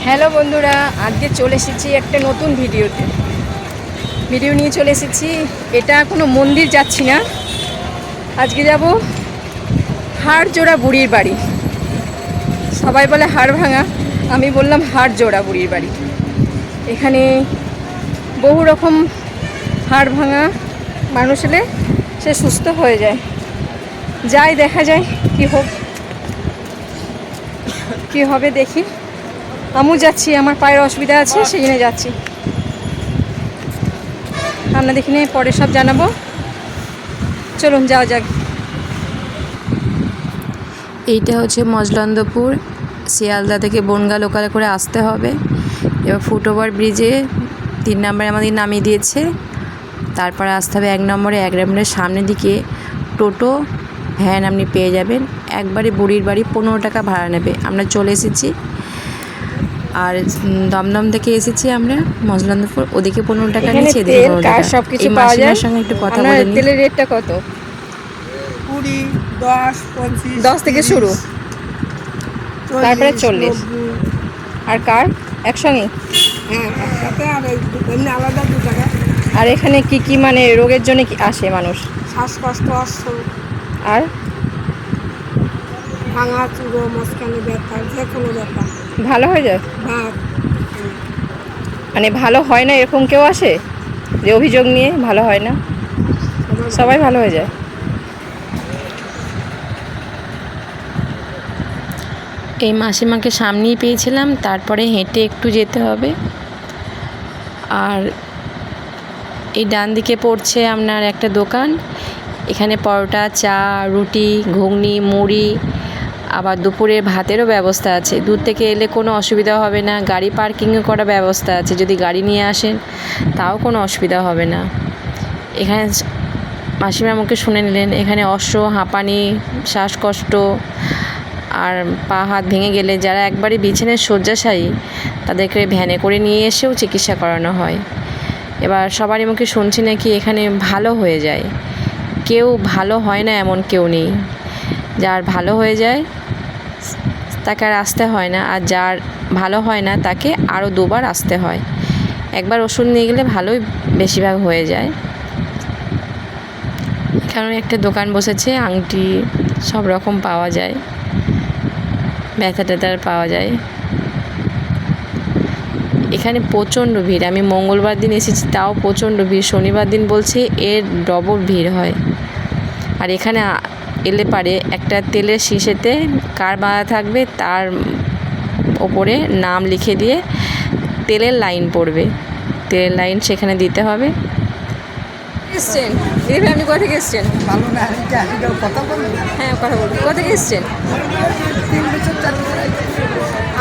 Hello বন্ধুরা, আজকে চলে এসেছি একটা নতুন ভিডিও নিয়ে চলে এসেছি। এটা কোনো মন্দির যাচ্ছি না, আজকে যাব হাড়জোড়া বুড়ির বাড়ি। সবাই বলে হাড় ভাঙা, আমি বললাম হাড়জোড়া বুড়ির বাড়ি। এখানে বহু রকম হাড় ভাঙা মানুষ এলে সে সুস্থ হয়ে যায়। যাই দেখা যায় কি হবে দেখি। আমিও যাচ্ছি, আমার পায়ের অসুবিধা আছে, সেই জন্য যাচ্ছি। আপনাদের এখানে পরে সব জানাবো, চলুন যাওয়া যাক। এইটা হচ্ছে মজলন্দপুর, শিয়ালদা থেকে বনগাঁ লোকালে করে আসতে হবে। এবার ফুটওভার ব্রিজে 3 নম্বরে আমাদের নামিয়ে দিয়েছে। তারপরে আসতে হবে 1 নম্বরের সামনের দিকে টোটো ভ্যান আপনি পেয়ে যাবেন। একবারে বুড়ির বাড়ি 15 টাকা ভাড়া নেবে। আমরা চলে এসেছি, আর দমদম থেকে এসেছি আমরা মজলন্দপুর, ওদিকে 15 টাকা নিচ্ছে, এদিকে 15 টাকা। সবকিছু পাওয়া যায়। সঙ্গে একটু কথা বলে নিই। তেলের রেটটা কত? 20, 10, 25, 10 থেকে শুরু, তারপরে 40। আর কার একসঙ্গে? হ্যাঁ, একসাথে। আর এমনি আলাদা 2 টাকা। আর এখানে কি মানে রোগের জন্য কি আসে মানুষ? শ্বাসকষ্ট, অশ্ব, আর ভাঙা চুরো, মাঝখানে ব্যথা, যে কোনো ব্যথা ভালো হয়ে যায়? ভাত। মানে ভালো হয় না এরকম কেউ আসে যে অভিযোগ নিয়ে ভালো হয় না? সবাই ভালো হয়ে যায়। এই মাসিমাকে সামনেই পেয়েছিলাম, তারপরে হেঁটে একটু যেতে হবে। আর এই ডান দিকে পড়ছে আপনার একটা দোকান। এখানে পরোটা, চা, রুটি, ঘুগনি, মুড়ি, আবার দুপুরে ভাতেরও ব্যবস্থা আছে। দূর থেকে এলে কোনো অসুবিধা হবে না। গাড়ি পার্কিংও করার ব্যবস্থা আছে, যদি গাড়ি নিয়ে আসেন তাও কোনো অসুবিধা হবে না। এখানে মাসিমা মুখে শুনে নিলেন, এখানে অশ্ব, হাঁপানি, শ্বাসকষ্ট আর পা হাত ভেঙে গেলে যারা একবারে বিছানায় শয্যাশায়ী, তাদেরকে ভ্যানে করে নিয়ে এসেও চিকিৎসা করানো হয়। এবার সবারই মুখে শুনছি নাকি এখানে ভালো হয়ে যায়। কেউ ভালো হয় না এমন কেউ নেই। যার ভালো হয়ে যায় তাকে আর আসতে হয় না, আর যার ভালো হয় না তাকে আরও 2বার আসতে হয়। একবার ওষুধ নিয়ে গেলে ভালোই বেশিরভাগ হয়ে যায়। কারণ একটা দোকান বসেছে, আংটি সব রকম পাওয়া যায়, ব্যথা ট্যাথার পাওয়া যায়। এখানে প্রচণ্ড ভিড়। আমি মঙ্গলবার দিন এসেছি, তাও প্রচণ্ড ভিড়। শনিবার দিন বলছে এর ডবল ভিড় হয়। আর এখানে এলে পারে একটা তেলের শিশেতে কার্ড বাঁধা থাকবে, তার ওপরে নাম লিখে দিয়ে তেলের লাইন পড়বে। তেলের লাইন সেখানে দিতে হবে। এসছেন এই আপনি কোথা থেকে এসছেন? ভালো না, কথা বলুন। হ্যাঁ, কথা বলুন। কোথা থেকে এসছেন? 3 বছর 4 বছর আগে।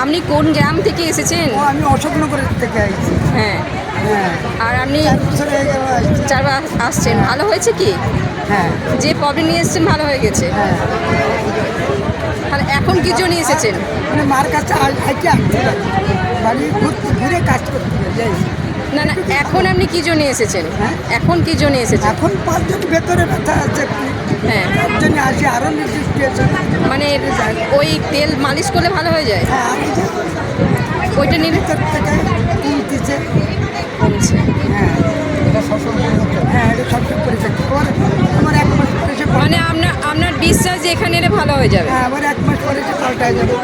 আপনি কোন গ্রাম থেকে এসেছেন? আমি অশোকনগর থেকে আসছি। হ্যাঁ। হ্যাঁ, আর আপনি 4 বছর হয়ে গেল আসছি। 4বার আসছেন, ভালো হয়েছে কি? হ্যাঁ, যে প্রবলেম নিয়ে এসেছেন ভালো হয়ে গেছে? হ্যাঁ। তাহলে এখন কি জন্য এসেছেন? মানে মার কাছে আইতে আসছি, বাড়ি ঘুরে কাজ করতে যাই। না, এখন আপনি কি জন্য এসেছেন? হ্যাঁ? এখন কি জন্য এসেছেন? এখন 5 জন ভেতরে ব্যথা আছে একটু। হ্যাঁ, তার জন্য আসি, আরও নির্দিষ্ট আছে। মানে ওই তেল মালিশ করলে ভালো হয়ে যায়? হ্যাঁ, আমি যে ওইটা নিলে ভিতর থেকে কমতেছে। কমছে। হ্যাঁ, এটা সবসময় পরিচয়। আমার 1 মাস পরে সে মানে আপনার বিশ্বাস যে এখানে এলে ভালো হয়ে যাবে? হ্যাঁ, আবার 1 মাস পরে সে পাল্টায় যাবে।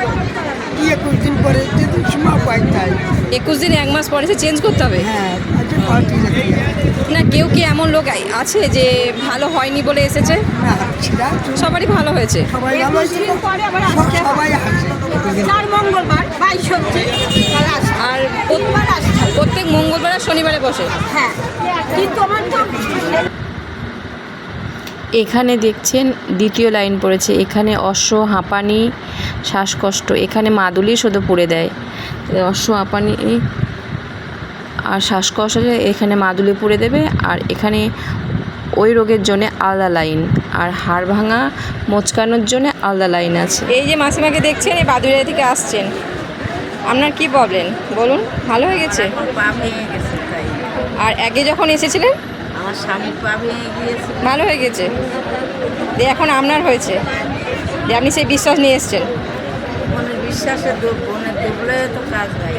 কি 21 দিন পরে যেদিন সময় পাই তাই। 21 দিন 1 মাস পরে সে চেঞ্জ করতে হবে? হ্যাঁ, আজকে পাল্টে যাচ্ছে। না, কেউ কি এমন লোক আছে যে ভালো হয়নি বলে এসেছে? না, সেটা সবারই ভালো হয়েছে? সবাই ভালো হয়েছে। সবাই আসে। 4 মঙ্গলবার 22 হচ্ছে। আর প্রত্যেক মঙ্গলবার আর শনিবারে বসে? হ্যাঁ, কিন্তু আমার তো এখানে দেখছেন 2য় লাইন পড়েছে। এখানে অশ্ব, হাঁপানি, শ্বাসকষ্ট, এখানে মাদুলি শুধু পুড়ে দেয়। অশ্ব, হাঁপানি আর শ্বাসকষ্ট এখানে মাদুলি পুড়ে দেবে। আর এখানে ওই রোগের জন্য আলাদা লাইন, আর হাড় ভাঙা মোচকানোর জন্য আলাদা লাইন আছে। এই যে মাসিমাকে দেখছেন, এই বাদুড়িয়া থেকে আসছেন, আপনার কি প্রবলেম বলুন? ভালো হয়ে গেছে? পা ভেঙে গেছে তাই। আর আগে যখন এসেছিলেন আমার স্বামীর পা ভেঙে গিয়েছে। ভালো হয়ে গেছে, দিয়ে এখন আপনার হয়েছে, দিয়ে আপনি সেই বিশ্বাস নিয়ে এসছেন। বোনের বিশ্বাসে বোনের দুবলে তো কাজ হয়।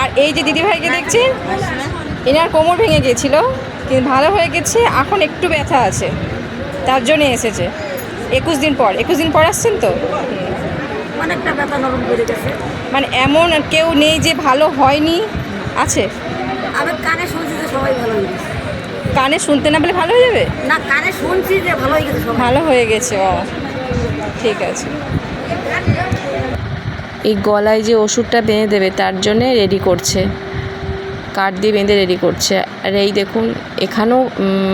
আর এই যে দিদিভাইকে দেখছি, এনার কোমর ভেঙে গিয়েছিল, কিন্তু ভালো হয়ে গেছে, এখন একটু ব্যথা আছে, তার জন্য এসেছে। 21 দিন পর আসছেন তো? অনেকটা ব্যথা নরম করে গেছে। মানে এমন কেউ নেই যে ভালো হয়নি, আছে? আমি কানে শুনছি যে সবাই ভালো হয়ে গেছে। কানে শুনতে না পেলে ভালো হয়ে যাবে? না, কানে শুনছি যে ভালো হয়ে গেছে সবাই। ভালো হয়ে গেছে, ও ঠিক আছে। এই গলায় যে ওষুধটা বেঁধে দেবে তার জন্যে রেডি করছে, কাঠ দিয়ে বেঁধে রেডি করছে। আর এই দেখুন এখানেও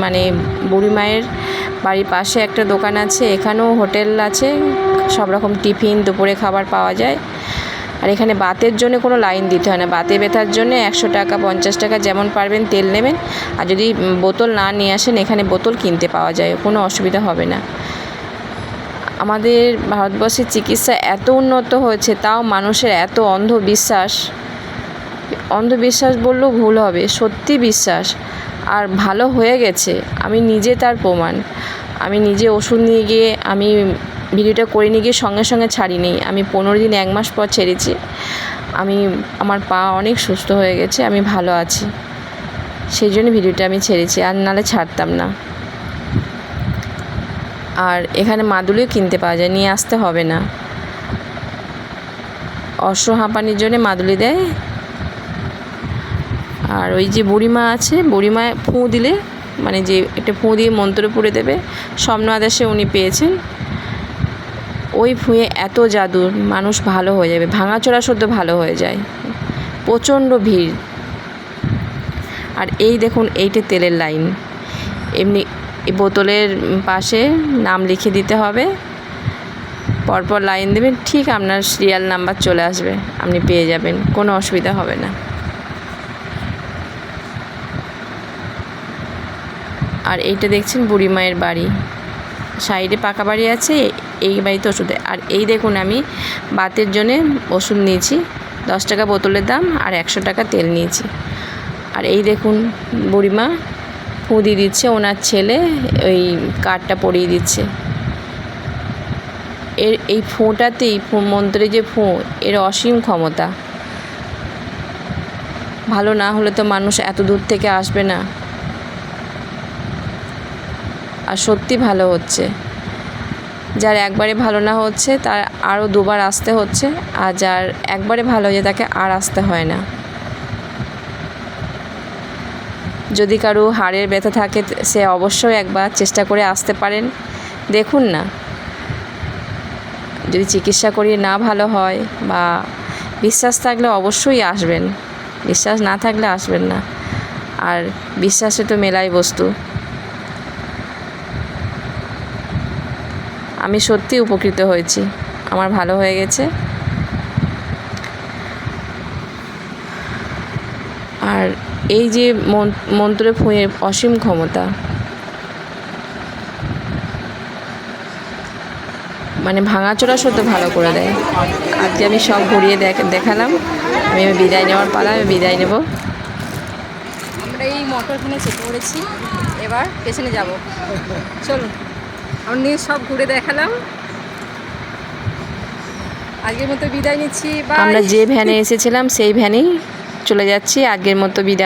মানে বুড়ি মায়ের বাড়ির পাশে একটা দোকান আছে, এখানেও হোটেল আছে, সব রকম টিফিন দুপুরে খাবার পাওয়া যায়। আর এখানে বাতের জন্য কোনো লাইন দিতে হয় না, বাতে ব্যথার জন্য 100 টাকা 50 টাকা যেমন পারবেন তেল নেবেন। আর যদি বোতল না নিয়ে আসেন, এখানে বোতল কিনতে পাওয়া যায়, কোনো অসুবিধা হবে না। আমাদের ভারতবর্ষের চিকিৎসা এত উন্নত হয়েছে, তাও মানুষের এত অন্ধবিশ্বাস বললেও ভুল হবে, সত্যি বিশ্বাস। আর ভালো হয়ে গেছে, আমি নিজে তার প্রমাণ। আমি নিজে ওষুধ নিয়ে গিয়ে আমি ভিডিওটা করে নিয়ে গিয়ে সঙ্গে সঙ্গে ছাড়িনি, আমি 15 দিন 1 মাস পর ছেড়েছি। আমার পা অনেক সুস্থ হয়ে গেছে, আমি ভালো আছি, সেই জন্য ভিডিওটা আমি ছেড়েছি, আর নাহলে ছাড়তাম না। আর এখানে মাদুলিও কিনতে পাওয়া যায়, নিয়ে আসতে হবে না। অশ্ব হাঁপানির জন্য মাদুলি দেয়। আর ওই যে বুড়িমা আছে, বুড়িমা ফুঁ দিলে, মানে যে একটা ফুঁ দিয়ে মন্ত্র পড়ে দেবে, স্বপ্ন আদেশে উনি পেয়েছেন। ওই ফুঁয়ে এত জাদু, মানুষ ভালো হয়ে যাবে, ভাঙাচোরা সদ্য ভালো হয়ে যায়, প্রচণ্ড ভিড়। আর এই দেখুন এইটা তেলের লাইন, এমনি এই বোতলের পাশে নাম লিখে দিতে হবে, পরপর লাইন দেবেন, ঠিক আপনার সিরিয়াল নাম্বার চলে আসবে, আপনি পেয়ে যাবেন, কোনো অসুবিধা হবে না। আর এইটা দেখছেন বুড়ি মায়ের বাড়ি, সাইডে পাকা বাড়ি আছে, এই বাড়িতে ওষুধ দেয়। আর এই দেখুন আমি বাতের জন্যে ওষুধ নিয়েছি, 10 টাকা বোতলের দাম, আর 100 টাকা তেল নিয়েছি। আর এই দেখুন বুড়িমা ফুঁ দিয়ে দিচ্ছে, ওনার ছেলে ওই কাঠটা পরিয়ে দিচ্ছে। এই ফোঁটাতেই, মন্ত্রে যে ফোঁ, এর অসীম ক্ষমতা। ভালো না হলে তো মানুষ এত দূর থেকে আসবে না। আর সত্যি ভালো হচ্ছে, যার একবারে ভালো না হচ্ছে তার আরও 2বার আসতে হচ্ছে, আর যার একবারে ভালো হয়ে তাকে আর আসতে হয় না। যদি কারো হাড়ের ব্যথা থাকে, সে অবশ্যই একবার চেষ্টা করে আসতে পারেন, দেখুন না। যদি চিকিৎসা করিয়ে না ভালো হয়, বা বিশ্বাস থাকলে অবশ্যই আসবেন, বিশ্বাস না থাকলে আসবেন না। আর বিশ্বাসে তো মেলাই বস্তু। আমি সত্যি উপকৃত হয়েছি, আমার ভালো হয়ে গেছে। আর এই যে মন্ত্রে ফুঁয়ে অসীম ক্ষমতা, মানে ভাঙাচোরা সত্য ভালো করে দেয়। আজকে আমি সব ঘুরিয়ে দেখালাম। আমি বিদায় নেওয়ার পালা, আমি বিদায় নেব। আমরা এই মোটর কিনে চেপে পড়েছি, এবার পেছনে যাব, চলুন। আমরা নিয়ে সব ঘুরে দেখালাম, আজকের মতো বিদায় নিচ্ছি। আমরা যে ভ্যানে এসেছিলাম সেই ভ্যানেই চলে যাচ্ছি, আজকের মতো বিদায়।